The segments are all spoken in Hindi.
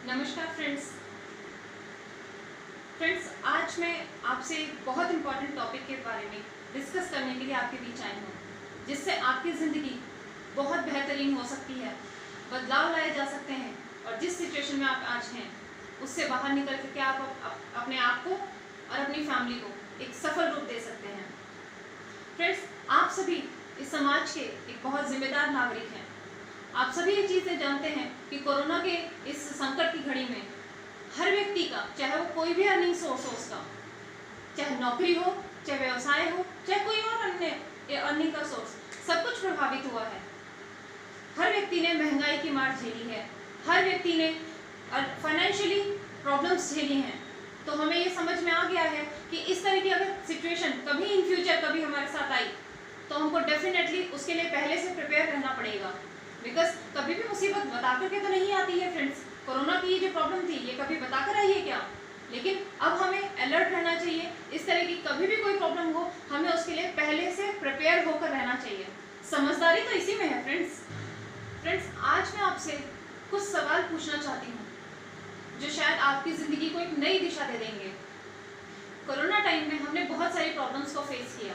नमस्कार फ्रेंड्स, आज मैं आपसे एक बहुत इम्पोर्टेंट टॉपिक के बारे में डिस्कस करने के लिए आपके बीच आई हूँ, जिससे आपकी ज़िंदगी बहुत बेहतरीन हो सकती है, बदलाव लाए जा सकते हैं और जिस सिचुएशन में आप आज हैं उससे बाहर निकल करके आप अपने आप को और अपनी फैमिली को एक सफल रूप दे सकते हैं। फ्रेंड्स, आप सभी इस समाज के एक बहुत जिम्मेदार नागरिक हैं। आप सभी ये चीज़ें जानते हैं कि कोरोना के इस संकट की घड़ी में हर व्यक्ति का, चाहे वो कोई भी अर्निंग सोर्स हो उसका, चाहे नौकरी हो, चाहे व्यवसाय हो, चाहे कोई और अन्य अर्निंग का सोर्स, सब कुछ प्रभावित हुआ है। हर व्यक्ति ने महंगाई की मार झेली है, हर व्यक्ति ने फाइनेंशियली प्रॉब्लम्स झेली हैं। तो हमें ये समझ में आ गया है कि इस तरह की अगर सिचुएशन कभी इन फ्यूचर कभी हमारे साथ आई तो हमको डेफिनेटली उसके लिए पहले से प्रिपेयर रहना पड़ेगा। बिकॉज कभी भी मुसीबत बता करके तो नहीं आती है फ्रेंड्स। कोरोना की जो प्रॉब्लम थी ये कभी बता कर आई है क्या? लेकिन अब हमें अलर्ट रहना चाहिए। इस तरह की कभी भी कोई प्रॉब्लम हो हमें उसके लिए पहले से प्रिपेयर होकर रहना चाहिए। समझदारी तो इसी में है फ्रेंड्स, आज मैं आपसे कुछ सवाल पूछना चाहती हूँ जो शायद आपकी ज़िंदगी को एक नई दिशा दे देंगे। कोरोना टाइम में हमने बहुत सारी प्रॉब्लम्स को फेस किया।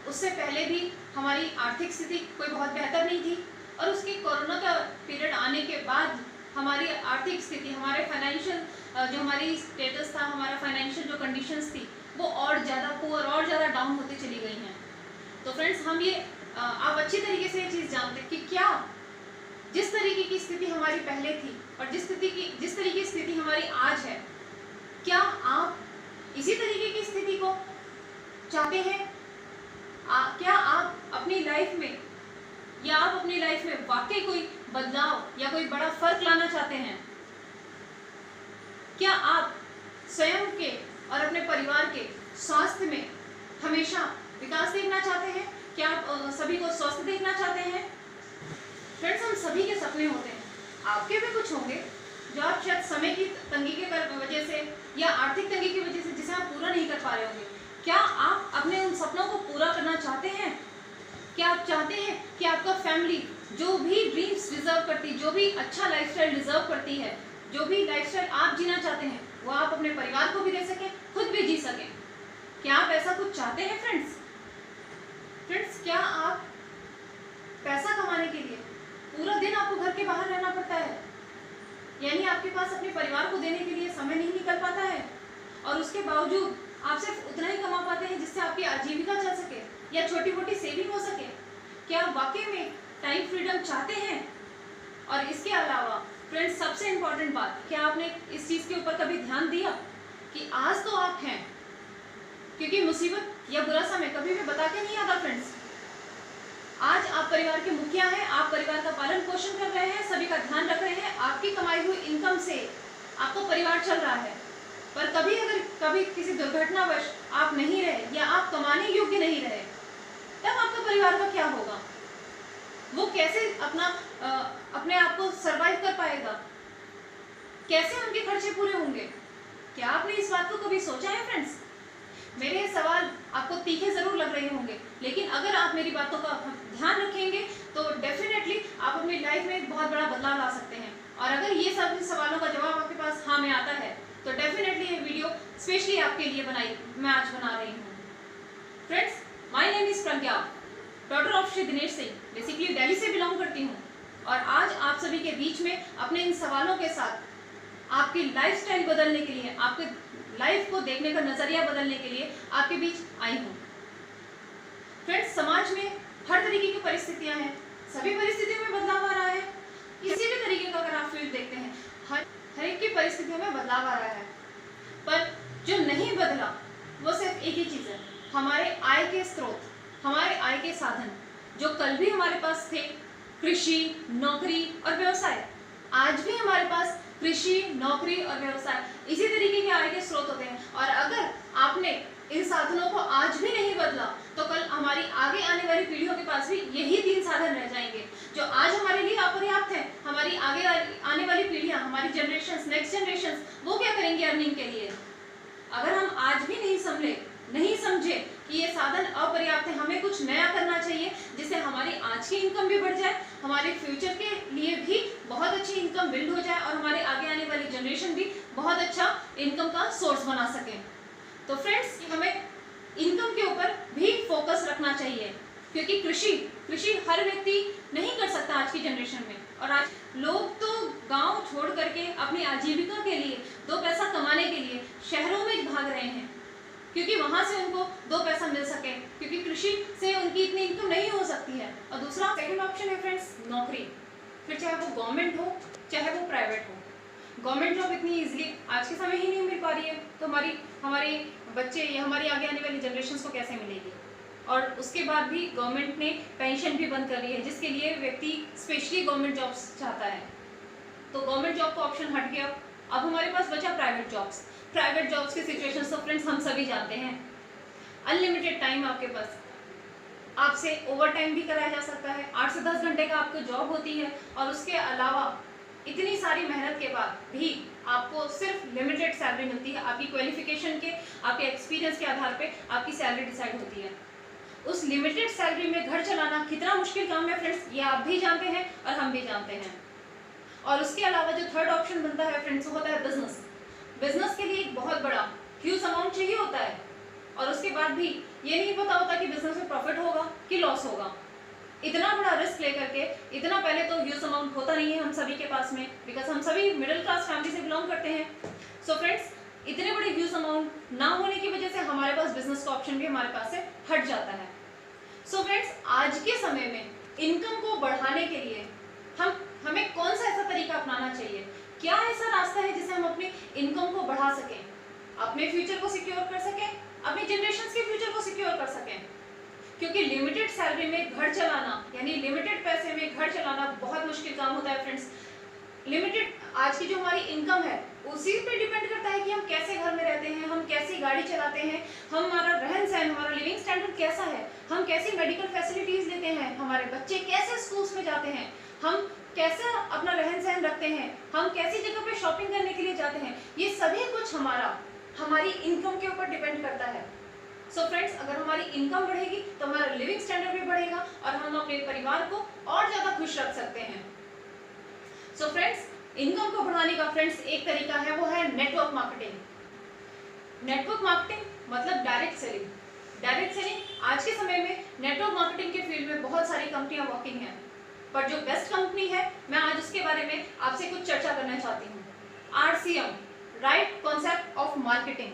उससे पहले भी हमारी आर्थिक स्थिति कोई बहुत बेहतर नहीं थी और उसके कोरोना का पीरियड आने के बाद हमारी आर्थिक स्थिति, हमारे फाइनेंशियल जो हमारी स्टेटस था, हमारा फाइनेंशियल जो कंडीशंस थी वो और ज़्यादा पुअर और ज़्यादा डाउन होती चली गई हैं। तो फ्रेंड्स, हम ये आप अच्छी तरीके से ये चीज़ जानते हैं कि क्या जिस तरीके की स्थिति हमारी पहले थी और जिस तरीके की स्थिति हमारी आज है, क्या आप इसी तरीके की स्थिति को चाहते हैं? क्या आप अपनी लाइफ में या आप अपनी लाइफ में वाकई कोई बदलाव या कोई बड़ा फर्क लाना चाहते हैं? क्या आप स्वयं के और अपने परिवार के स्वास्थ्य में हमेशा विकास देखना चाहते हैं? क्या आप सभी को स्वस्थ देखना चाहते हैं? फ्रेंड्स, हम सभी के सपने होते हैं, आपके भी कुछ होंगे जो आप शायद समय की तंगी के वजह से या आर्थिक तंगी की वजह से जिसे आप पूरा नहीं कर पा रहे होंगे। क्या आप अपने उन सपनों को पूरा करना चाहते हैं? क्या आप चाहते हैं कि आपका फैमिली जो भी ड्रीम्स डिजर्व करती, जो भी अच्छा लाइफस्टाइल डिजर्व करती है, जो भी लाइफस्टाइल आप जीना चाहते हैं वो आप अपने परिवार को भी दे सकें, खुद भी जी सकें? क्या आप ऐसा कुछ चाहते हैं फ्रेंड्स, क्या आप पैसा कमाने के लिए पूरा दिन आपको घर के बाहर रहना पड़ता है? यानी आपके पास अपने परिवार को देने के लिए समय नहीं निकल पाता है और उसके बावजूद आप सिर्फ उतना ही कमा पाते हैं जिससे आपकी आजीविका चल सके या छोटी मोटी सेविंग हो सके? क्या आप वाकई में टाइम फ्रीडम चाहते हैं? और इसके अलावा फ्रेंड्स, सबसे इम्पोर्टेंट बात, क्या आपने इस चीज़ के ऊपर कभी ध्यान दिया कि आज तो आप हैं, क्योंकि मुसीबत या बुरा समय कभी भी बता के नहीं आता फ्रेंड्स। आज आप परिवार के मुखिया हैं, आप परिवार का पालन पोषण कर रहे हैं, सभी का ध्यान रख रहे हैं, आपकी कमाई हुई इनकम से आपका परिवार चल रहा है। पर कभी किसी दुर्घटनावश आप नहीं रहे या आप कमाने योग्य नहीं रहे, तब आपका परिवार का क्या होगा? वो कैसे अपने आप को सरवाइव कर पाएगा? कैसे उनके खर्चे पूरे होंगे? क्या आपने इस बात को कभी सोचा है फ्रेंड्स? मेरे ये सवाल आपको तीखे जरूर लग रहे होंगे, लेकिन अगर आप मेरी बातों का ध्यान रखेंगे तो डेफिनेटली आप अपनी लाइफ में एक बहुत बड़ा बदलाव ला सकते हैं। और अगर ये सब सवालों का जवाब आपके पास हाँ में आता है तो डेफिनेटली ये वीडियो स्पेशली आपके लिए मैं आज बना रही हूँ। Friends, my name is Pragya, daughter of Shri Dinesh Singh. Basically Delhi से बिलोंग करती हूँ और आज आप सभी के बीच में अपने इन सवालों के साथ आपकी लाइफस्टाइल बदलने के लिए, आपके लाइफ को देखने का नजरिया बदलने के लिए आपके बीच आई हूँ। फ्रेंड्स, समाज में हर तरीके की परिस्थितियां हैं, सभी परिस्थितियों में बदलाव आ रहा है। किसी भी तरीके का अगर आप फील्ड देखते हैं, हर एक की परिस्थितियों में बदलाव आ रहा है, पर जो नहीं बदला वो सिर्फ एक ही चीज़ है, हमारे आय के स्रोत, हमारे आय के साधन जो कल भी हमारे पास थे, कृषि, नौकरी और व्यवसाय। आज भी हमारे पास कृषि, नौकरी और व्यवसाय इसी तरीके के आय के स्रोत होते हैं। और अगर आपने इन साधनों को आज भी नहीं बदला तो कल हमारी आगे आने वाली पीढ़ियों के पास भी यही 3 साधन रह जाएंगे जो आज हमारे लिए अपर्याप्त हैं। हमारी आगे आने वाली पीढ़ियां, हमारी जनरेशंस, नेक्स्ट जनरेशंस, वो क्या करेंगे अर्निंग के लिए? अगर हम आज भी नहीं समझे कि ये साधन अपर्याप्त है, हमें कुछ नया करना चाहिए जिससे हमारी आज की इनकम भी बढ़ जाए, हमारे फ्यूचर के लिए भी बहुत अच्छी इनकम बिल्ड हो जाए और हमारे आगे आने वाली जनरेशन भी बहुत अच्छा इनकम का सोर्स बना सके। तो फ्रेंड्स, हमें इनकम के ऊपर भी फोकस रखना चाहिए, क्योंकि कृषि हर व्यक्ति नहीं कर सकता आज की जनरेशन में। और आज लोग तो गांव छोड़ करके अपनी आजीविका के लिए, दो पैसा कमाने के लिए शहरों में भाग रहे हैं, क्योंकि वहां से उनको दो पैसा मिल सके, क्योंकि कृषि से उनकी इतनी इनकम नहीं हो सकती है। और दूसरा सेकंड ऑप्शन है फ्रेंड्स, नौकरी। फिर चाहे वो गवर्नमेंट हो चाहे वो प्राइवेट हो, गवर्नमेंट जॉब इतनी इजीली आज के समय ही नहीं मिल पा रही है, तो हमारे बच्चे या हमारी आगे आने वाली जनरेशन को कैसे मिलेगी। और उसके बाद भी गवर्नमेंट ने पेंशन भी बंद कर ली है, जिसके लिए व्यक्ति स्पेशली गवर्नमेंट जॉब्स चाहता है, तो गवर्नमेंट जॉब का ऑप्शन हट गया। अब हमारे पास बचा प्राइवेट जॉब्स। प्राइवेट जॉब्स की सिचुएशन तो फ्रेंड्स हम सभी जानते हैं, अनलिमिटेड टाइम आपके पास, आपसे ओवर टाइम भी कराया जा सकता है, 8 से 10 घंटे का आपको जॉब होती है, और उसके अलावा इतनी सारी मेहनत के बाद भी आपको सिर्फ लिमिटेड सैलरी मिलती है। आपकी क्वालिफिकेशन के, आपके एक्सपीरियंस के आधार पे आपकी सैलरी डिसाइड होती है। उस लिमिटेड सैलरी में घर चलाना कितना मुश्किल काम है फ्रेंड्स, ये आप भी जानते हैं और हम भी जानते हैं। और उसके अलावा जो थर्ड ऑप्शन बनता है फ्रेंड्स, वो होता है बिजनेस। बिजनेस के लिए एक बहुत बड़ा ह्यूज अमाउंट चाहिए होता है, और उसके बाद भी ये नहीं पता होता कि बिजनेस में प्रॉफिट होगा कि लॉस होगा। इतना बड़ा रिस्क लेकर के, इतना पहले तो ह्यूज अमाउंट होता नहीं है हम सभी के पास में, बिकॉज हम सभी मिडिल क्लास फैमिली से बिलोंग करते हैं। सो फ्रेंड्स, इतने बड़े ह्यूज अमाउंट ना होने की वजह से हमारे पास बिजनेस का ऑप्शन भी हमारे पास से हट जाता है। सो फ्रेंड्स, आज के समय में इनकम को बढ़ाने के लिए हमें कौन सा ऐसा तरीका अपनाना चाहिए, क्या ऐसा रास्ता है जिससे हम अपनी इनकम को बढ़ा सकें, अपने फ्यूचर को सिक्योर कर सकें, अपने जनरेशन के फ्यूचर को सिक्योर कर सकें। क्योंकि लिमिटेड सैलरी में घर चलाना, यानी लिमिटेड पैसे में घर चलाना बहुत मुश्किल काम होता है फ्रेंड्स। लिमिटेड आज की जो हमारी इनकम है उसी पे डिपेंड करता है कि हम कैसे घर में रहते हैं, हम कैसी गाड़ी चलाते हैं, हमारा रहन सहन, हमारा लिविंग स्टैंडर्ड कैसा है, हम कैसी मेडिकल फैसिलिटीज लेते हैं, हमारे बच्चे कैसे स्कूल्स में जाते हैं, हम कैसा अपना रहन सहन रखते हैं, हम कैसी जगह पे शॉपिंग करने के लिए जाते हैं, ये सभी कुछ हमारी इनकम के ऊपर डिपेंड करता है। सो फ्रेंड्स, अगर हमारी इनकम बढ़ेगी तो हमारा लिविंग स्टैंडर्ड भी बढ़ेगा और हम अपने परिवार को और ज्यादा खुश रख सकते हैं। सो फ्रेंड्स, इनकम को बढ़ाने का फ्रेंड्स एक तरीका है, वो है नेटवर्क मार्केटिंग। नेटवर्क मार्केटिंग मतलब डायरेक्ट सेलिंग। डायरेक्ट सेलिंग आज के समय में नेटवर्क मार्केटिंग के फील्ड में बहुत सारी कंपनियां वर्किंग हैं, पर जो बेस्ट कंपनी है मैं आज उसके बारे में आपसे कुछ चर्चा करना चाहती हूँ। RCM, right concept of marketing.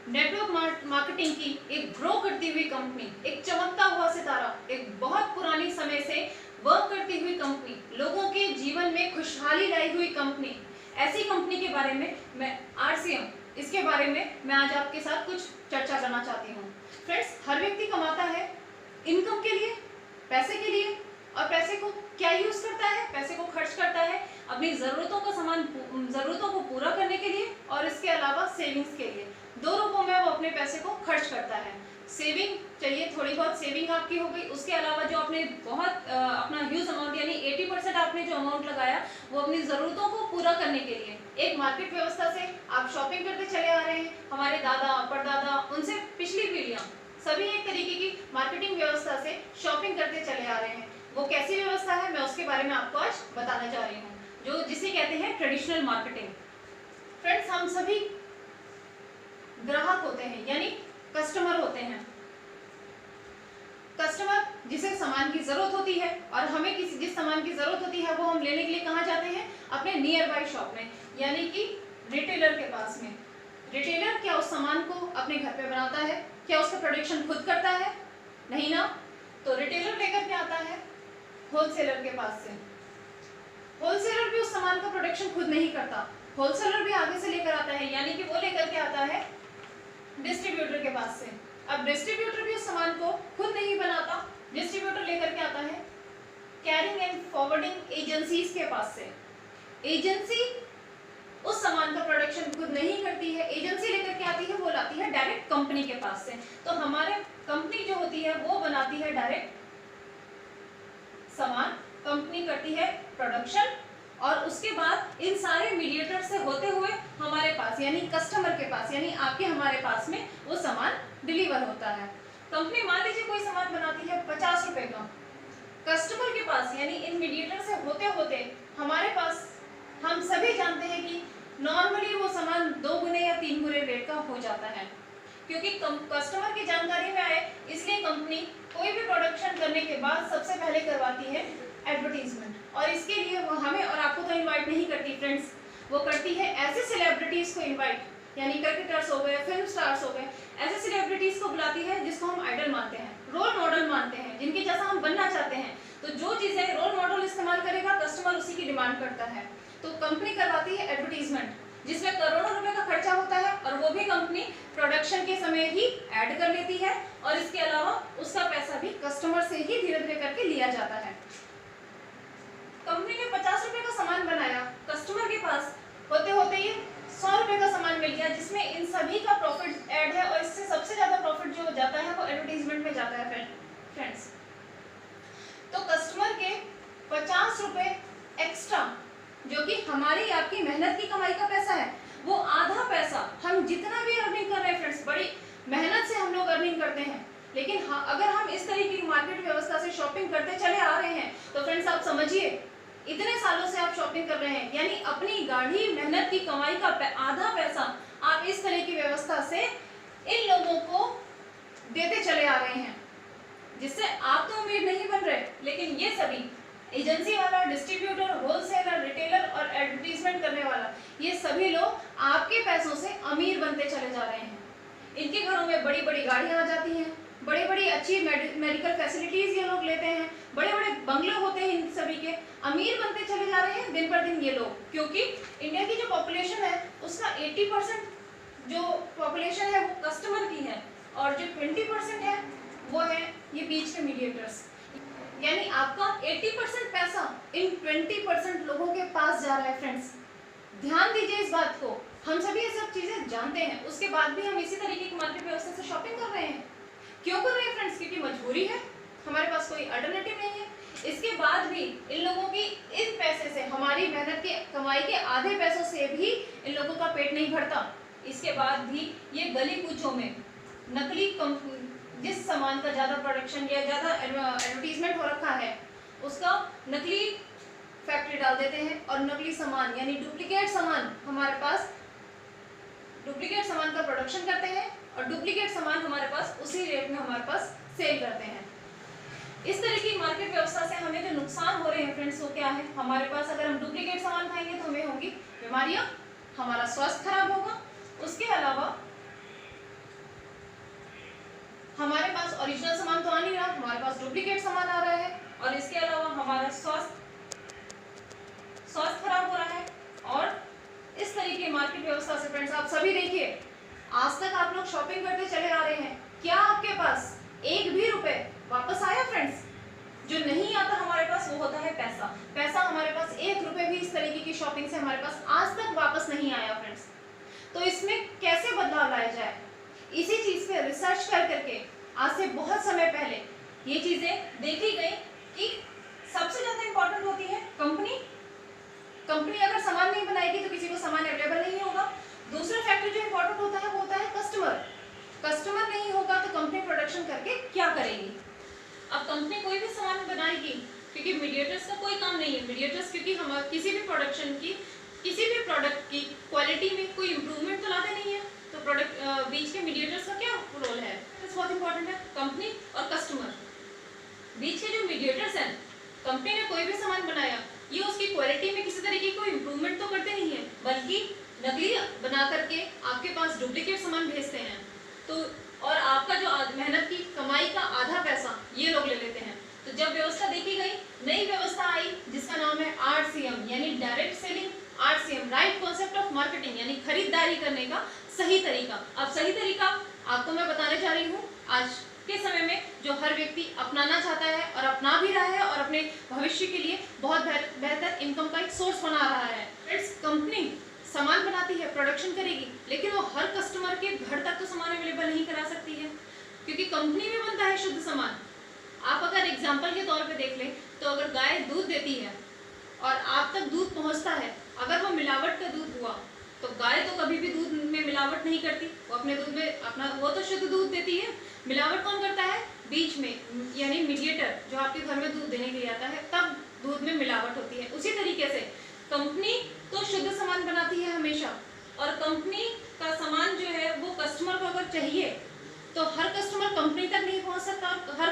Network marketing की एक ग्रो करती हुई कंपनी, एक चमकता हुआ सितारा, एक बहुत पुरानी समय से वर्क करती हुई कंपनी, लोगों के जीवन में खुशहाली लाई हुई कंपनी, ऐसी कंपनी के बारे में मैं RCM, इसके बारे में मैं आज आपके साथ कुछ चर्चा करना चाहती हूँ। फ्रेंड्स, हर व्यक्ति कमाता है इनकम के लिए, पैसे के लिए, और पैसे को क्या यूज करता है, पैसे को खर्च करता है अपनी जरूरतों को पूरा करने के लिए, और इसके अलावा सेविंग्स के लिए। दो रूपों में वो अपने पैसे को खर्च करता है। सेविंग चाहिए, थोड़ी बहुत सेविंग आपकी हो गई, उसके अलावा जो आपने अपना ह्यूज अमाउंट यानी 80% आपने जो अमाउंट लगाया वो अपनी जरूरतों को पूरा करने के लिए। एक मार्केट व्यवस्था से आप शॉपिंग करते चले आ रहे हैं, हमारे दादा परदादा, उनसे पिछली पीढ़ियां सभी एक तरीके की मार्केटिंग व्यवस्था से शॉपिंग करते चले आ रहे हैं। वो कैसी व्यवस्था है मैं उसके बारे में आपको आज बताना चाह रही हूँ, जिसे कहते हैं ट्रेडिशनल मार्केटिंग। फ्रेंड्स, हम सभी ग्राहक होते हैं, यानी कस्टमर होते हैं। कस्टमर जिसे सामान की जरूरत होती है, और हमें जिस सामान की जरूरत होती है वो हम लेने के लिए कहाँ जाते हैं, अपने नियर बाय शॉप में, यानी कि रिटेलर के पास में। रिटेलर क्या उस सामान को अपने घर पे बनाता है, क्या उसका प्रोडक्शन खुद करता है? नहीं ना। तो रिटेलर लेकर के आता है होलसेलर के पास से। होलसेलर भी उस सामान का प्रोडक्शन खुद नहीं करता, होलसेलर भी आगे से लेकर आता है, यानी कि वो लेकर के आता है डिस्ट्रीब्यूटर के पास से। अब डिस्ट्रीब्यूटर भी उस सामान को खुद नहीं बनाता, डिस्ट्रीब्यूटर लेकर के आता है कैरिंग एंड फॉरवर्डिंग एजेंसीज के पास से। एजेंसी उस सामान का प्रोडक्शन खुद नहीं करती है, एजेंसी लेकर के आती है, वो लाती है डायरेक्ट कंपनी के पास से। तो हमारे कंपनी जो होती है वो बनाती है डायरेक्ट सामान, कंपनी करती है प्रोडक्शन, और उसके बाद इन सारे मीडिएटर से होते हुए हमारे पास यानी कस्टमर के पास यानी आपके हमारे पास में वो सामान डिलीवर होता है। कंपनी मान लीजिए कोई सामान बनाती है 50 रुपए का, कस्टमर के पास यानी इन मीडिएटर से होते होते हमारे पास, हम सभी जानते हैं कि नॉर्मली वो सामान 2 गुने या 3 गुने रेट का हो जाता है। क्योंकि कस्टमर की जानकारी में आए इसलिए कंपनी कोई भी प्रोडक्शन करने के बाद सबसे पहले करवाती है एडवर्टीजमेंट, और इसके लिए वो हमें और आपको तो इनवाइट नहीं करती फ्रेंड्स, वो करती है ऐसे सेलिब्रिटीज को इनवाइट, यानी क्रिकेटर्स हो गए, फिल्म स्टार्स हो गए, ऐसे सेलिब्रिटीज को बुलाती है जिसको हम आइडल मानते हैं, रोल मॉडल मानते हैं, जिनके जैसा हम बनना चाहते हैं। तो जो चीजें रोल मॉडल इस्तेमाल करेगा कस्टमर उसी की डिमांड करता है। तो कंपनी करवाती है एडवर्टीजमेंट जिसमें करोड़ों रुपए का खर्चा होता है, और वो भी कंपनी प्रोडक्शन के समय ही ऐड कर लेती है, और इसके अलावा उसका पैसा भी कस्टमर से ही धीरे धीरे करके लिया जाता है। कंपनी ने 50 रुपए का सामान बनाया, कस्टमर के पास होते होते ही 100 रुपए का सामान मिल गया, जिसमें इन सभी का प्रॉफिट ऐड है, और इससे सबसे ज्यादा प्रॉफिट जो जाता है वो एडवर्टीजमेंट में जाता है फ्रेंड्स। तो कस्टमर के 50 रुपए एक्स्ट्रा जो कि हमारी आपकी मेहनत की कमाई का पैसा है, वो आधा पैसा हम जितना भी अर्निंग कर रहे हैं फ्रेंड्स, बड़ी मेहनत से हम लोग अर्निंग करते हैं, लेकिन हाँ, अगर हम इस तरीके की मार्केट व्यवस्था से शॉपिंग करते चले आ रहे हैं तो फ्रेंड्स आप समझिए इतने सालों से आप शॉपिंग कर रहे हैं, यानी अपनी गाढ़ी मेहनत की कमाई का आधा पैसा आप इस तरह की व्यवस्था से इन लोगों को देते चले आ रहे हैं, जिससे आप तो अमीर नहीं बन रहे, लेकिन ये सभी एजेंसी वाला, डिस्ट्रीब्यूटर, होलसेलर, रिटेलर और एडवर्टीजमेंट करने वाला, ये सभी लोग आपके पैसों से अमीर बनते चले जा रहे हैं। इनके घरों में बड़ी बड़ी गाड़ियां आ जाती हैं, बड़ी बड़ी अच्छी मेडिकल फैसिलिटीज ये लोग लेते हैं, बड़े बड़े बंगले होते हैं, इन सभी के अमीर बनते चले जा रहे हैं दिन पर दिन ये लोग। क्योंकि इंडिया की जो पॉपुलेशन है उसका 80% जो पॉपुलेशन है वो कस्टमर की है, और जो 20% है वो है ये बीच के मीडिएटर्स, यानी आपका 80% पैसा इन 20% लोगों के पास जा रहा है फ्रेंड्स। ध्यान दीजिए इस बात को, हम सभी ये सब चीजें जानते हैं, उसके बाद भी हम इसी तरीके की मार्केट व्यवस्था से शॉपिंग कर रहे हैं। क्यों कर रहे हैं फ्रेंड्स? क्योंकि मजबूरी है, हमारे पास कोई अल्टरनेटिव नहीं है। इसके बाद भी इन लोगों की इन पैसे से, हमारी मेहनत के कमाई के आधे पैसों से भी इन लोगों का पेट नहीं भरता। इसके बाद भी ये गली कूचों में नकली जिस सामान का ज्यादा प्रोडक्शन या ज्यादा एडवर्टीजमेंट हो रखा है उसका नकली फैक्ट्री डाल देते हैं, और नकली सामान यानी डुप्लीकेट सामान हमारे पास, डुप्लीकेट सामान का प्रोडक्शन करते हैं, और डुप्लीकेट सामान हमारे पास उसी रेट में हमारे पास सेल करते हैं। इस तरह की मार्केट व्यवस्था से हमें जो नुकसान हो रहे हैं फ्रेंड्स वो क्या है? हमारे पास अगर हम डुप्लीकेट सामान खाएंगे तो हमें होंगी बीमारियां, हमारा स्वास्थ्य खराब होगा, उसके अलावा हमारे पास ओरिजिनल सामान तो आ नहीं रहा, हमारे पास डुप्लीकेट सामान आ रहा है, और इसके अलावा हमारा स्वास्थ्य खराब हो रहा है। और इस तरीके की मार्केट व्यवस्था से फ्रेंड्स आप सभी देखिए, आज तक आप लोग शॉपिंग करते चले आ रहे हैं, क्या आपके पास एक भी रुपए वापस आया फ्रेंड्स? जो नहीं आता हमारे पास वो होता है पैसा। पैसा हमारे पास एक रुपए भी इस तरीके की शॉपिंग से हमारे पास आज तक वापस नहीं आया फ्रेंड्स। तो इसमें कैसे बदलाव लाया जाए, इसी चीज पे रिसर्च कर करके आज से बहुत समय पहले ये चीजें देखी गई कि सबसे ज्यादा इंपॉर्टेंट होती है कंपनी अगर सामान नहीं बनाएगी तो किसी को सामान अवेलेबल नहीं होगा। दूसरा फैक्टर जो इंपॉर्टेंट होता है वो होता है कस्टमर नहीं होगा तो कंपनी प्रोडक्शन करके क्या करेगी? अब कंपनी कोई भी सामान बनाएगी, क्योंकि मीडिएटर्स का कोई काम नहीं है, मीडिएटर्स क्योंकि हम किसी भी प्रोडक्शन की, किसी भी प्रोडक्ट की क्वालिटी में कोई इंप्रूवमेंट तो लाते नहीं है, तो प्रोडक्ट बीच के मीडिएटर्स का क्या रोल है? बहुत इंपॉर्टेंट है। कंपनी और कस्टमर बीच के जो मीडिएटर्स हैं, कंपनी ने कोई भी सामान बनाया, ये उसकी क्वालिटी में किसी तरीके की कोई इंप्रूवमेंट तो करते नहीं है, बल्कि नकली बना करके आपके पास डुप्लीकेट सामान भेजते हैं। तो और आपका जो मेहनत की कमाई का आधा पैसा ये लोग ले लेते हैं। तो जब व्यवस्था देखी गई, नई व्यवस्था आई जिसका नाम है RCM यानी direct selling, RCM right concept of marketing, यानी खरीदारी करने का सही तरीका। अब सही तरीका आपको मैं बताने जा रही हूँ, आज के समय में जो हर व्यक्ति अपनाना चाहता है और अपना भी रहा है, और अपने भविष्य के लिए बहुत बेहतर इनकम का एक सोर्स बना रहा है। फ्रेंड्स, कंपनी सामान बनाती है, प्रोडक्शन करेगी, लेकिन वो हर कस्टमर के घर तक तो सामान अवेलेबल नहीं करा सकती है, क्योंकि कंपनी में बनता है शुद्ध सामान। आप अगर एग्जाम्पल के तौर पे देख लें तो अगर गाय दूध देती है और आप तक दूध पहुंचता है, अगर वो मिलावट का दूध हुआ, तो गाय तो कभी भी दूध में मिलावट नहीं करती, वो अपने दूध में अपना वो तो शुद्ध दूध देती है। मिलावट कौन करता है? बीच में, यानी मीडिएटर जो आपके घर में दूध देने के लिए आता है, तब दूध में मिलावट होती है। उसी तरीके से कंपनी तो शुद्ध सामान बनाती है हमेशा, और कंपनी का सामान जो है वो कस्टमर को अगर चाहिए तो हर कस्टमर कंपनी तक नहीं पहुंच सकता, हर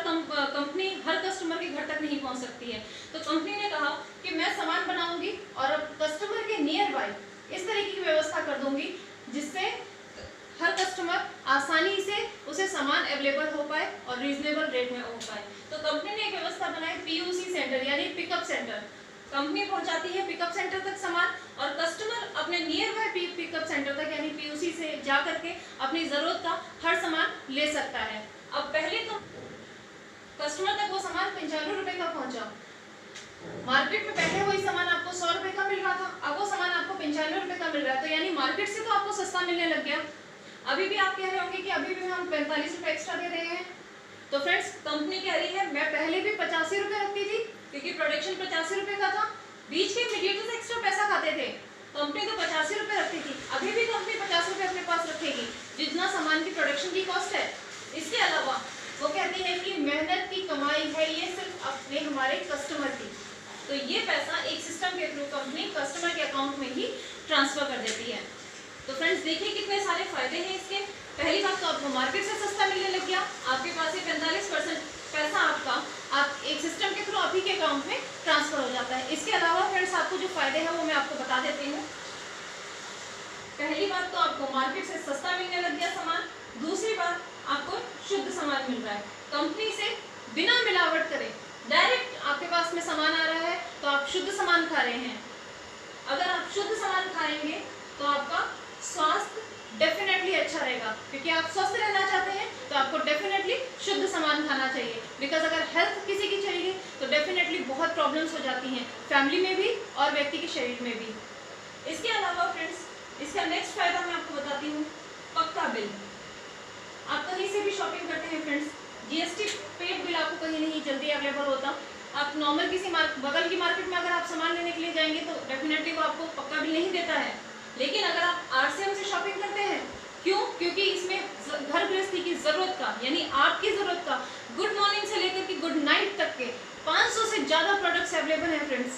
कंपनी हर कस्टमर के घर तक नहीं पहुंच सकती है। तो कंपनी ने कहा कि मैं सामान बनाऊंगी और कस्टमर के नियर बाय इस तरीके की व्यवस्था कर दूंगी जिससे हर कस्टमर आसानी से उसे सामान अवेलेबल हो पाए और रीजनेबल रेट में हो पाए। तो कंपनी ने एक व्यवस्था बनाई, पीयूसी सेंटर यानी पिकअप सेंटर। कंपनी पहुंचाती है पिकअप सेंटर तक सामान, और कस्टमर अपने नियर बाय पिकअप सेंटर तक यानी पीयूसी से जा करके अपनी जरूरत का हर सामान ले सकता है। अब पहले तो कस्टमर तक वो सामान 95 रुपए का पहुंचा। मार्केट में पहले वही सामान आपको 100 रुपए का मिल रहा था, अब वो सामान आपको 95 रुपए का मिल रहा है। तो यानी मार्केट से तो आपको सस्ता मिलने लग गया। अभी भी आप कह रहे होंगे कि अभी भी हम 45 रुपए एक्स्ट्रा दे रहे हैं। तो फ्रेंड्स, कंपनी कह रही है मैं पहले भी 85 रुपए रखती थी क्योंकि प्रोडक्शन 85 रुपए का था, बीच के मीडिएटर्स एक्स्ट्रा पैसा खाते थे। कंपनी तो 85 रुपए रखती थी, अभी भी कंपनी 50 रुपए अपने पास रखेगी जितना सामान की प्रोडक्शन की कॉस्ट है। इसके अलावा वो कहती है कि मेहनत की कमाई है ये सिर्फ अपने हमारे कस्टमर की, तो ये पैसा एक सिस्टम के थ्रू कंपनी कस्टमर के अकाउंट में ही ट्रांसफर कर देती है। तो फ्रेंड्स, देखिए कितने सारे फायदे हैं इसके। पहली बात तो आपको मार्केट से सस्ता मिलने लग गया, आपके पास ये 45% पैसा आपका आप एक सिस्टम के थ्रू आप ही के अकाउंट में ट्रांसफर हो जाता है। इसके अलावा फ्रेंड्स, आपको जो फायदे हैं वो मैं आपको बता देती हूँ। पहली बात तो आपको मार्केट से सस्ता मिलने लग गया सामान। दूसरी बात, आपको शुद्ध सामान मिल रहा है, कंपनी से बिना मिलावट करे डायरेक्ट आपके पास में सामान आ रहा है, तो आप शुद्ध सामान खा रहे हैं। अगर आप शुद्ध सामान खाएंगे तो आपका स्वास्थ्य डेफिनेटली अच्छा रहेगा, क्योंकि आप स्वस्थ रहना चाहते हैं तो आपको डेफिनेटली शुद्ध सामान खाना चाहिए। बिकॉज अगर हेल्थ किसी की चाहिए तो डेफिनेटली बहुत प्रॉब्लम्स हो जाती हैं, फैमिली में भी और व्यक्ति के शरीर में भी। इसके अलावा फ्रेंड्स, इसका नेक्स्ट फायदा मैं आपको बताती हूँ, पक्का बिल। आप कहीं से भी शॉपिंग करते हैं फ्रेंड्स, जीएसटी पेड बिल आपको कहीं नहीं जल्दी अवेलेबल होता। आप नॉर्मल किसी बगल की मार्केट में अगर आप सामान लेने के लिए जाएंगे तो डेफिनेटली वो आपको पक्का बिल नहीं देता है। लेकिन अगर आप आरसीएम से शॉपिंग करते हैं, क्यों? क्योंकि इसमें घर गृहस्थी की जरूरत का यानी आपकी जरूरत का गुड मॉर्निंग से लेकर के गुड नाइट तक के 500 से ज्यादा प्रोडक्ट्स अवेलेबल हैं फ्रेंड्स।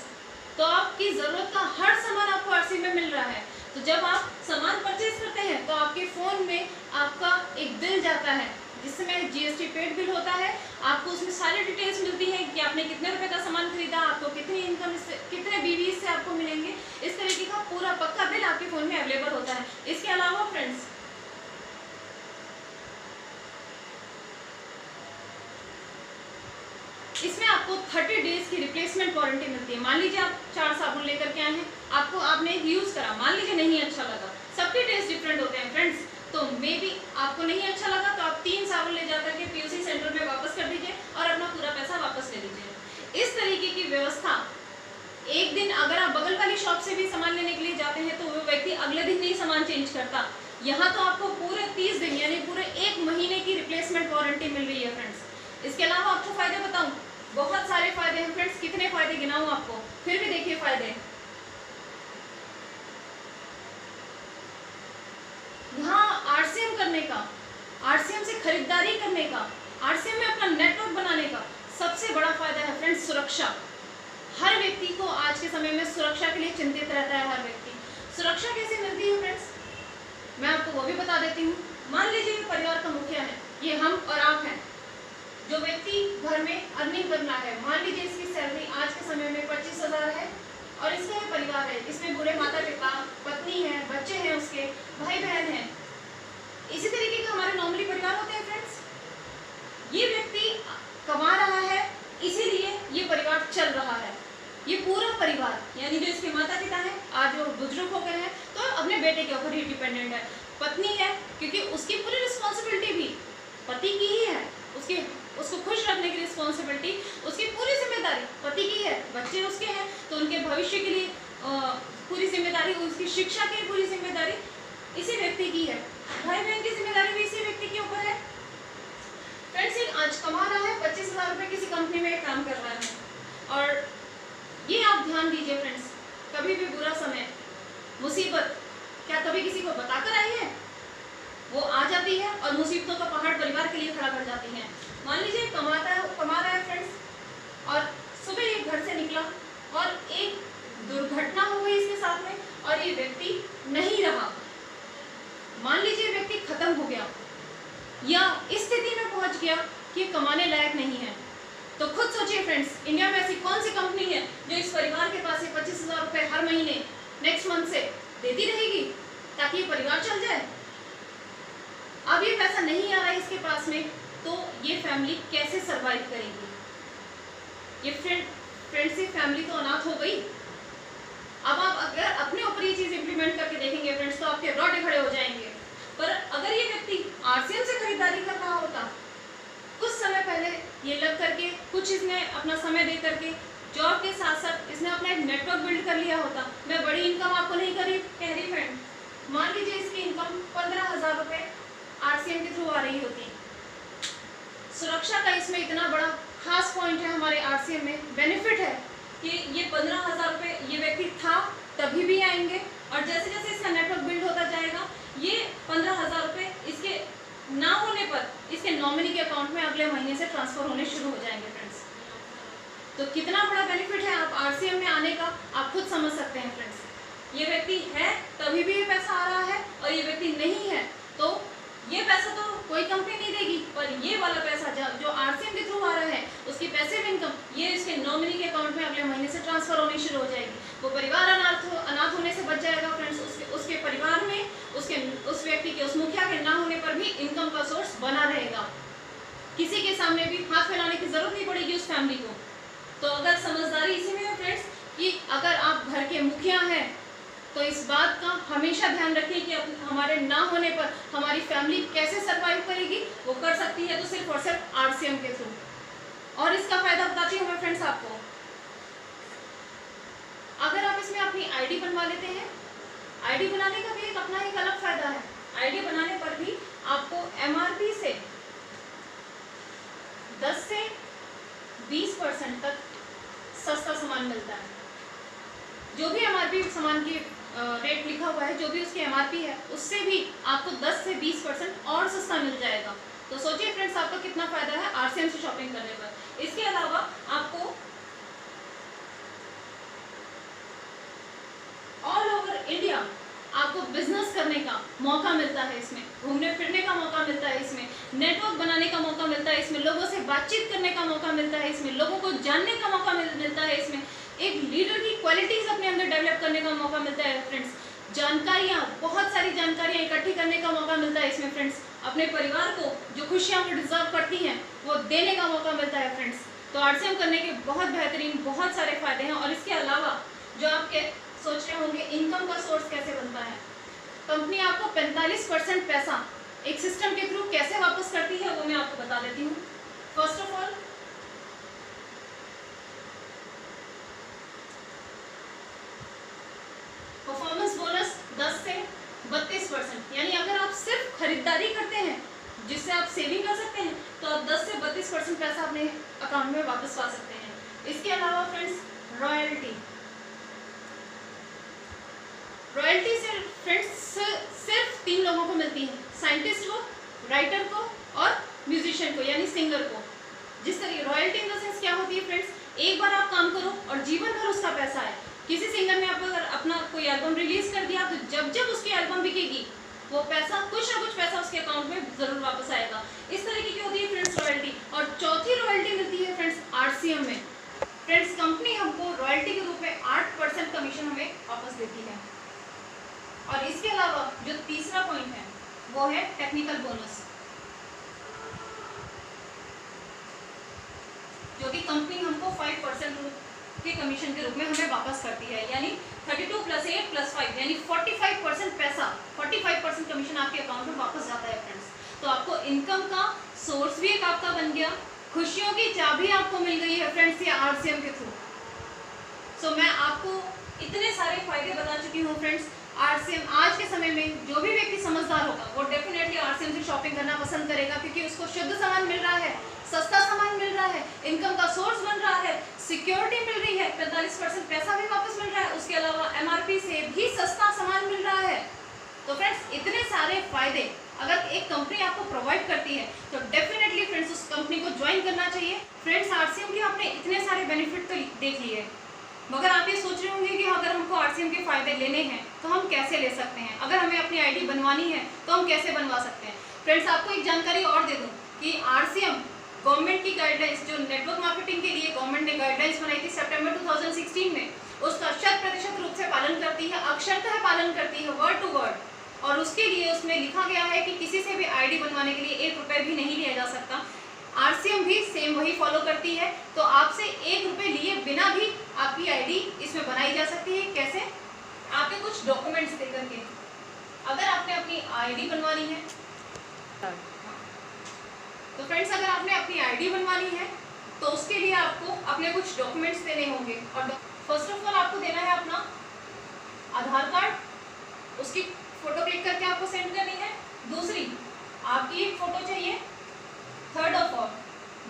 तो आपकी जरूरत का हर सामान आपको आरसीएम में मिल रहा है। तो जब आप सामान परचेज करते हैं तो आपके फोन में आपका एक बिल जाता है जिसमें जीएसटी पेड बिल होता है। आपको उसमें सारी डिटेल्स मिलती है कि आपने कितने रुपए का सामान खरीदा, आपको कितनी इनकम से, कितने बीवी से आपको मिलेंगे, इस तरीके का पूरा पक्का बिल आपके फोन में अवेलेबल होता है। इसके अलावा फ्रेंड्स, इसमें आपको 30 डेज की रिप्लेसमेंट वारंटी मिलती है। मान लीजिए आप 4 साबुन लेकर के आए हैं, आपने यूज करा, मान लीजिए नहीं अच्छा लगा, सबके टेस्ट डिफरेंट होते हैं फ्रेंड्स, तो मे बी आपको नहीं अच्छा लगा तो आप 3 साबुन ले जाकर के पीयूसी सेंटर में वापस कर दीजिए और अपना पूरा पैसा वापस ले लीजिए। इस तरीके की व्यवस्था, एक दिन अगर आप बगल वाली शॉप से भी सामान लेने के लिए जाते हैं तो वो व्यक्ति अगले दिन नहीं सामान चेंज करता। यहाँ तो आपको पूरे 30 दिन यानी पूरे 1 महीने की रिप्लेसमेंट वारंटी मिल रही है फ्रेंड्स। इसके अलावा आपको फायदे बताऊं, बहुत सारे फायदे हैं फ्रेंड्स। कितने फायदे गिनाऊं आपको, फिर भी देखिए फायदे। यहाँ आरसीएम करने का, आरसीएम से खरीदारी करने का, आरसीएम में अपना नेटवर्क बनाने का सबसे बड़ा फायदा है फ्रेंड्स सुरक्षा। हर व्यक्ति को आज के समय में सुरक्षा के लिए चिंतित रहता है। हर व्यक्ति सुरक्षा कैसे मिलती है फ्रेंड्स, मैं आपको वो भी बता देती हूँ। मान लीजिए परिवार का मुखिया है, ये हम और आप हैं। जो व्यक्ति घर में अर्निंग करना है, मान लीजिए इसकी सैलरी आज के समय में 25,000 है और इसका परिवार है, इसमें बूढ़े माता पिता, पत्नी है, बच्चे हैं, उसके भाई बहन हैं। इसी तरीके का हमारे नॉर्मली परिवार होते हैं फ्रेंड्स। ये व्यक्ति कमा रहा है, इसीलिए ये परिवार चल रहा है। ये पूरा परिवार यानी जो इसके माता पिता हैं, आज वो बुजुर्ग हो गए हैं तो अपने बेटे के ऊपर ही डिपेंडेंट है। पत्नी है क्योंकि उसकी पूरी रिस्पॉन्सिबिलिटी भी पति की ही है, उसको खुश रखने की रिस्पॉन्सिबिलिटी, उसकी पूरी जिम्मेदारी पति की है। बच्चे उसके हैं तो उनके भविष्य के लिए पूरी जिम्मेदारी, उसकी शिक्षा की पूरी जिम्मेदारी इसी व्यक्ति की है। भाई बहन की जिम्मेदारी भी इसी व्यक्ति के ऊपर है। फ्रेंड्स, आज कमा रहा है 25,000 रुपये, किसी कंपनी में काम कर रहा है और ये आप ध्यान दीजिए फ्रेंड्स, कभी भी बुरा समय, मुसीबत क्या कभी किसी को बताकर आई है? वो आ जाती है और मुसीबतों का पहाड़ परिवार के लिए खड़ा कर जाती है। मान लीजिए कमा रहा है फ्रेंड्स, और सुबह ये घर से निकला और एक दुर्घटना हो गई इसके साथ में, और ये व्यक्ति नहीं रहा। मान लीजिए व्यक्ति खत्म हो गया या इस स्थिति में पहुंच गया कि कमाने लायक नहीं है, तो खुद सोचिए फ्रेंड्स, इंडिया में ऐसी कौन सी कंपनी है जो इस परिवार के पास 25,000 रुपए हर महीने नेक्स्ट मंथ से देती रहेगी ताकि ये परिवार चल जाए? अब ये पैसा नहीं आ रहा है इसके पास में, तो ये फैमिली कैसे सरवाइव करेगी? ये फ्रेंड्स ये फैमिली तो अनाथ हो गई। अब आप अगर अपने ऊपर ये चीज इंप्लीमेंट करके देखेंगे फ्रेंड्स, तो आपके रोटे खड़े हो जाएंगे। पर अगर ये व्यक्ति आरसीएम से खरीदारी कर रहा होता, कुछ समय पहले ये लग करके, कुछ इसने अपना समय दे करके, जॉब के साथ साथ इसने अपना एक नेटवर्क बिल्ड कर लिया होता। मैं बड़ी इनकम आपको नहीं कह रही फ्रेंड, मान लीजिए इसकी इनकम 15,000 रुपए आरसीएम के थ्रू आ रही होती। सुरक्षा का इसमें इतना बड़ा खास पॉइंट है हमारे आरसीएम में, बेनिफिट है कि ये 15,000 रुपए ये व्यक्ति था तभी भी आएंगे, और जैसे जैसे इसका नेटवर्क बिल्ड होता जाएगा, ये 15,000 रुपए इसके ना होने पर इसके नॉमिनी के अकाउंट में अगले महीने से ट्रांसफर होने शुरू हो जाएंगे फ्रेंड्स। तो कितना बड़ा बेनिफिट है आप आरसीएम में आने का, आप खुद समझ सकते हैं फ्रेंड्स। ये व्यक्ति है तभी भी ये पैसा आ रहा है, और ये व्यक्ति नहीं है तो ये पैसा तो कोई कंपनी नहीं देगी, पर ये वाला पैसा जो आरसीएम के थ्रू आ रहा है, उसकी पैसिव इनकम ये इसके नॉमिनी के अकाउंट में अगले महीने से ट्रांसफर होनी शुरू हो जाएगी। वो परिवार अनाथ होने से बच जाएगा फ्रेंड्स। उसके परिवार में उस व्यक्ति के, उस मुखिया के ना होने पर भी इनकम का सोर्स बना रहेगा। किसी के सामने भी हाथ फैलाने की जरूरत नहीं पड़ेगी उस फैमिली को। तो अगर समझदारी इसी में है फ्रेंड्स कि अगर आप घर के मुखिया हैं तो इस बात का हमेशा ध्यान रखिए कि हमारे ना होने पर हमारी फैमिली कैसे सरवाइव करेगी। वो कर सकती है तो सिर्फ और सिर्फ आरसीएम के थ्रू। और इसका फायदा बताती हूँ मैं फ्रेंड्स आपको। अगर आप इसमें अपनी आईडी बनवा लेते हैं, आईडी बनाने का भी एक अपना एक अलग फायदा है। आईडी बनाने पर भी आपको एमआरपी से 10 से 20% तक सस्ता सामान मिलता है। जो भी एमआरपी सामान की रेट लिखा हुआ है, जो भी उसकी एमआरपी है, उससे भी आपको 10 से 20% और सस्ता मिल जाएगा। तो सोचिए फ्रेंड्स आपका कितना फायदा है आरसीएम से शॉपिंग करने पर। इसके अलावा आपको ऑल ओवर इंडिया आपको बिजनेस करने का मौका मिलता है, इसमें घूमने फिरने का मौका मिलता है, इसमें नेटवर्क बनाने का मौका मिलता है, इसमें लोगों से बातचीत करने का मौका मिलता है, इसमें लोगों को जानने का मौका मिलता है, इसमें एक लीडर की क्वालिटीज अपने अंदर डेवलप करने का मौका मिलता है फ्रेंड्स। जानकारियाँ, बहुत सारी जानकारियाँ इकट्ठी करने का मौका मिलता है इसमें फ्रेंड्स। अपने परिवार को जो खुशियाँ वो डिजर्व करती हैं वो देने का मौका मिलता है फ्रेंड्स। तो आरसीएम करने के बहुत बेहतरीन बहुत सारे फायदे हैं। और इसके अलावा जो आपके सोच रहे होंगे इनकम का सोर्स कैसे बनता है, कंपनी आपको 45% पैसा एक सिस्टम के थ्रू कैसे वापस करती है वो मैं आपको बता देती हूँ। First of all performance bonus 10 से 32%, यानी अगर आप सिर्फ खरीदारी करते हैं जिससे आप सेविंग कर सकते हैं तो आप 10 से 32% पैसा अपने अकाउंट में वापस पा सकते हैं। इसके अलावा फ्रेंड्स रॉयल्टी से फ्रेंड्स सिर्फ 3 लोगों को मिलती है, साइंटिस्ट को, राइटर को और म्यूजिशियन को यानी सिंगर को। जिस तरह रॉयल्टी इन द सेंस क्या होती है फ्रेंड्स, एक बार आप काम करो और जीवन भर उसका पैसा है। किसी सिंगर ने आप अगर अपना कोई एल्बम रिलीज कर दिया तो जब जब उसकी एल्बम बिकेगी वो पैसा, कुछ ना कुछ पैसा उसके अकाउंट में जरूर वापस आएगा। इस तरीके की होती है फ्रेंड्स रॉयल्टी। और चौथी रॉयल्टी मिलती है फ्रेंड्स आरसीएम में। फ्रेंड्स कंपनी हमको रॉयल्टी के रूप में 8% कमीशन हमें वापस देती है। और इसके अलावा जो तीसरा पॉइंट है वो है टेक्निकल बोनस, जो कि कंपनी हमको 5% के कमीशन के रूप में हमें वापस करती है। यानी 32 + 8 + 5 यानी 45% पैसा, 45% कमीशन आपके अकाउंट में वापस जाता है फ्रेंड्स। तो आपको इनकम का सोर्स भी एक आपका बन गया, खुशियों की चाबी आपको मिल गई है फ्रेंड्स ये आरसीएम के थ्रू। सो मैं आपको इतने सारे फायदे बता चुकी हूँ फ्रेंड्स। आरसीएम आज के समय में जो भी व्यक्ति समझदार होगा वो डेफिनेटली आरसीएम से शॉपिंग करना पसंद करेगा, क्योंकि उसको शुद्ध सामान मिल रहा है, सस्ता सामान मिल रहा है, इनकम का सोर्स बन रहा है, सिक्योरिटी मिल रही है, 45% पैसा भी वापस मिल रहा है, उसके अलावा MRP से भी सस्ता सामान मिल रहा है। तो फ्रेंड्स इतने सारे फायदे अगर एक कंपनी आपको प्रोवाइड करती है तो डेफिनेटली फ्रेंड्स उस कंपनी को ज्वाइन करना चाहिए। फ्रेंड्स RCM के आपने इतने सारे बेनिफिट तो देख लिए, मगर आप ये सोच रहे होंगे कि अगर हमको RCM के फायदे लेने हैं तो हम कैसे ले सकते हैं, अगर हमें अपनी ID बनवानी है तो हम कैसे बनवा सकते हैं। फ्रेंड्स आपको एक जानकारी और दे दूं कि RCM गवर्नमेंट की गाइडलाइंस, जो नेटवर्क मार्केटिंग के लिए गवर्नमेंट ने गाइडलाइंस बनाई थी सितंबर 2016 में, उसका 100% रूप से पालन करती है, अक्षरतः पालन करती है, वर्ड टू वर्ड। और उसके लिए उसमें लिखा गया है कि किसी से भी ID बनवाने के लिए 1 रुपये भी नहीं लिया जा सकता। RCM भी सेम वही फॉलो करती है, तो आपसे 1 रुपये लिए बिना भी आपकी ID इसमें बनाई जा सकती है। कैसे? आपके कुछ डॉक्यूमेंट्स दे करके। अगर आपने अपनी ID बनवानी है तो फ्रेंड्स अगर आपने अपनी ID बनवानी है तो उसके लिए आपको अपने कुछ डॉक्यूमेंट्स देने होंगे। और फर्स्ट ऑफ ऑल आपको देना है अपना आधार कार्ड, उसकी फोटो क्लिक करके आपको सेंड करनी है। दूसरी आपकी एक फोटो चाहिए। थर्ड ऑफ ऑल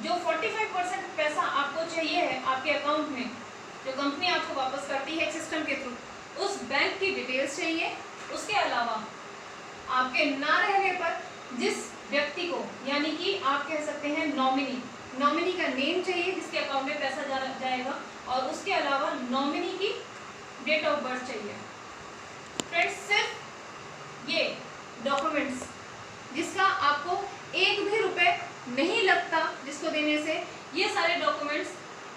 जो 45% पैसा आपको चाहिए है आपके अकाउंट में, जो कंपनी आपको वापस करती है सिस्टम के थ्रू, उस बैंक की डिटेल्स चाहिए। उसके अलावा आपके ना रहने पर जिस व्यक्ति को, यानी कि आप कह सकते हैं नॉमिनी का नेम चाहिए जिसके अकाउंट में पैसा जाएगा, और उसके अलावा नॉमिनी की डेट ऑफ बर्थ चाहिए। फ्रेंड्स सिर्फ ये डॉक्यूमेंट्स जिसका आपको 1 भी रुपए नहीं लगता जिसको देने से, ये सारे डॉक्यूमेंट्स।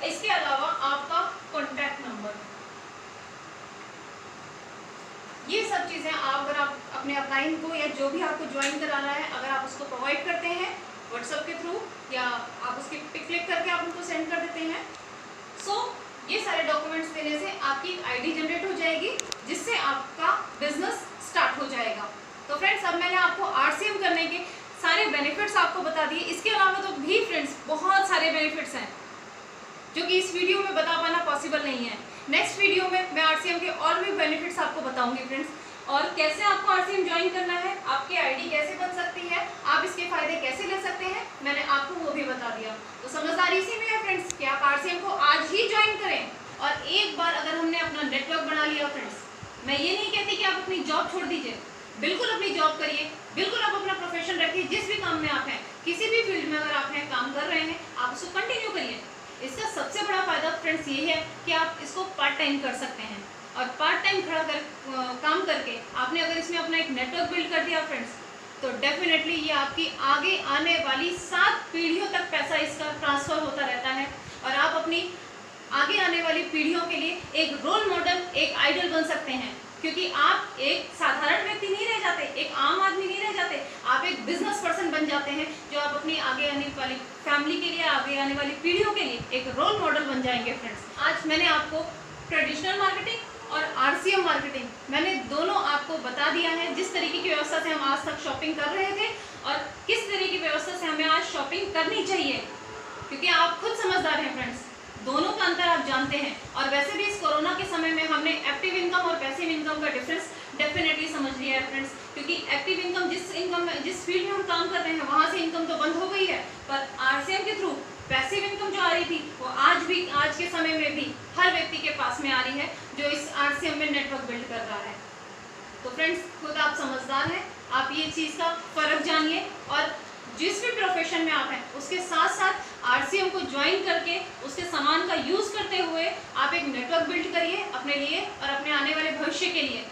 इसके अलावा आपका कॉन्टैक्ट नंबर, ये सब चीज़ें अगर आप अपने अपलाइन को या जो भी आपको ज्वाइन करा रहा है, अगर आप उसको प्रोवाइड करते हैं व्हाट्सएप के थ्रू या आप उसकी पिक क्लिक करके आप उनको सेंड कर देते हैं, ये सारे डॉक्यूमेंट्स देने से आपकी ID जनरेट हो जाएगी, जिससे आपका बिजनेस स्टार्ट हो जाएगा। तो फ्रेंड्स अब मैंने आपको RCM करने के सारे बेनिफिट्स आपको बता दिए। इसके अलावा तो भी फ्रेंड्स बहुत सारे बेनिफिट्स हैं जो कि इस वीडियो में बता पाना पॉसिबल नहीं है। नेक्स्ट वीडियो में मैं RCM के और भी बेनिफिट्स आपको बताऊंगी फ्रेंड्स, और कैसे आपको RCM ज्वाइन करना है, आपकी ID कैसे बन सकती है, आप इसके फायदे कैसे ले सकते हैं, मैंने आपको वो भी बता दिया। तो समझदारी इसी में है फ्रेंड्स कि आप RCM को आज ही ज्वाइन करें। और एक बार अगर हमने अपना नेटवर्क बना लिया फ्रेंड्स, मैं ये नहीं कहती कि आप अपनी जॉब छोड़ दीजिए, बिल्कुल अपनी जॉब करिए, बिल्कुल आप अपना प्रोफेशन रखिए, जिस भी काम में आप हैं, किसी भी फील्ड में अगर आप हैं, काम कर रहे हैं, आप उसको कंटिन्यू करिए। इसका सबसे बड़ा फायदा फ्रेंड्स ये है कि आप इसको पार्ट टाइम कर सकते हैं, और पार्ट टाइम काम करके आपने अगर इसमें अपना एक नेटवर्क बिल्ड कर दिया फ्रेंड्स, तो डेफिनेटली ये आपकी आगे आने वाली 7 पीढ़ियों तक पैसा इसका ट्रांसफर होता रहता है, और आप अपनी आगे आने वाली पीढ़ियों के लिए एक रोल मॉडल, एक आइडल बन सकते हैं, क्योंकि आप एक साधारण व्यक्ति नहीं रह जाते, एक आम आदमी नहीं रह जाते, आप एक बिजनेस पर्सन बन जाते हैं, जो आप अपनी आगे आने वाली फैमिली के लिए, आगे आने वाली पीढ़ियों के लिए एक रोल मॉडल बन जाएंगे फ्रेंड्स। आज मैंने आपको ट्रेडिशनल मार्केटिंग और RCM मार्केटिंग, मैंने दोनों आपको बता दिया है, जिस तरीके की व्यवस्था से हम आज तक शॉपिंग कर रहे थे और किस तरीके की व्यवस्था से हमें आज शॉपिंग करनी चाहिए, क्योंकि आप खुद समझदार हैं फ्रेंड्स, दोनों का अंतर आप जानते हैं। और वैसे भी इस कोरोना के समय में हमने एक्टिव इनकम और पैसिव इनकम का डिफरेंस डेफिनेटली समझ लिया है फ्रेंड्स, क्योंकि एक्टिव इनकम जिस फील्ड में हम काम कर रहे हैं वहाँ से इनकम तो बंद हो गई है, पर RCM के थ्रू पैसिव इनकम जो आ रही थी वो आज के समय में भी हर व्यक्ति के पास में आ रही है, जो इस RCM में नेटवर्क बिल्ड कर रहा है। तो फ्रेंड्स खुद आप समझदार हैं, आप ये चीज़ का फ़र्क जानिए, और जिस भी प्रोफेशन में आप हैं उसके साथ साथ RCM को ज्वाइन करके उसके सामान का यूज़ करते हुए आप एक नेटवर्क बिल्ड करिए अपने लिए और अपने आने वाले भविष्य के लिए।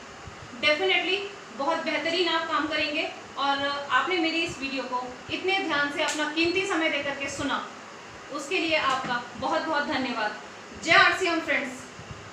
डेफिनेटली बहुत बेहतरीन आप काम करेंगे। और आपने मेरी इस वीडियो को इतने ध्यान से अपना कीमती समय देकर के सुना, उसके लिए आपका बहुत बहुत धन्यवाद। जय RCM फ्रेंड्स।